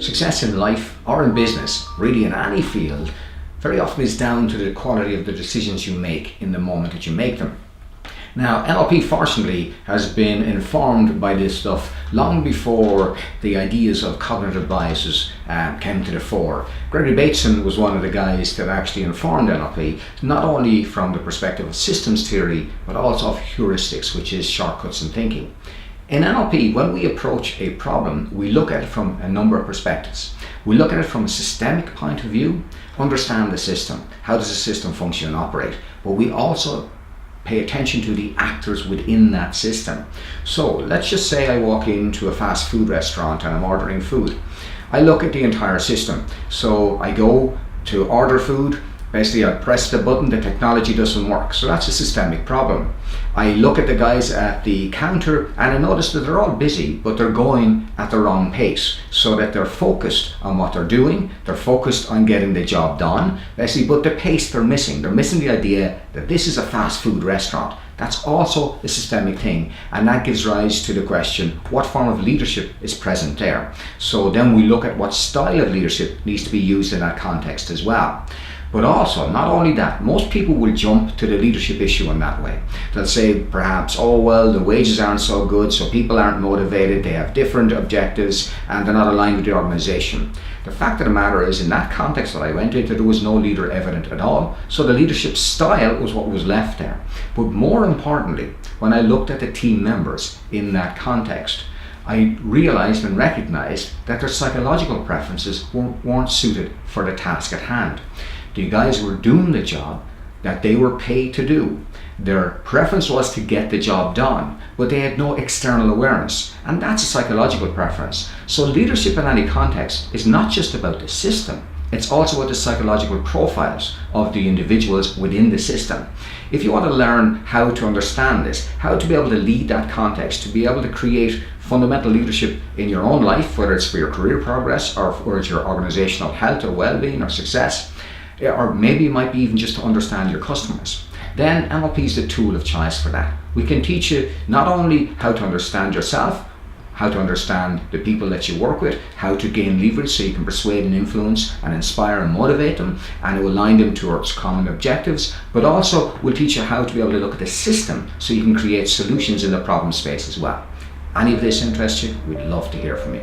Success in life or in business, really in any field, very often is down to the quality of the decisions you make in the moment that you make them. Now, NLP fortunately has been informed by this stuff long before the ideas of cognitive biases came to the fore. Gregory Bateson was one of the guys that actually informed NLP, not only from the perspective of systems theory, but also of heuristics, which is shortcuts in thinking. In NLP, when we approach a problem, we look at it from a number of perspectives. We look at it from a systemic point of view, understand the system, how does the system function and operate, but we also pay attention to the actors within that system. So let's just say I walk into a fast food restaurant and I'm ordering food. I look at the entire system. So I go to order food, basically I press the button, the technology doesn't work. So that's a systemic problem. I look at the guys at the counter and I notice that they're all busy, but they're going at the wrong pace, so that they're focused on what they're doing, they're focused on getting the job done, basically, but the pace they're missing the idea that this is a fast food restaurant. That's also a systemic thing, and that gives rise to the question, what form of leadership is present there? So then we look at what style of leadership needs to be used in that context as well. But also, not only that, most people will jump to the leadership issue in that way. They'll say perhaps, oh well, the wages aren't so good, so people aren't motivated, they have different objectives, and they're not aligned with the organization. The fact of the matter is, in that context that I went into, there was no leader evident at all, so the leadership style was what was left there. But more importantly, when I looked at the team members in that context, I realized and recognized that their psychological preferences weren't suited for the task at hand. The guys were doing the job that they were paid to do. Their preference was to get the job done, but they had no external awareness, and that's a psychological preference. So leadership in any context is not just about the system, it's also about the psychological profiles of the individuals within the system. If you want to learn how to understand this, how to be able to lead that context, to be able to create fundamental leadership in your own life, whether it's for your career progress or for your organizational health or well-being or success, or maybe it might be even just to understand your customers, then NLP is the tool of choice for that. We can teach you not only how to understand yourself, how to understand the people that you work with, how to gain leverage so you can persuade and influence and inspire and motivate them and align them towards common objectives, but also we'll teach you how to be able to look at the system so you can create solutions in the problem space as well. Any of this interests you? We'd love to hear from you.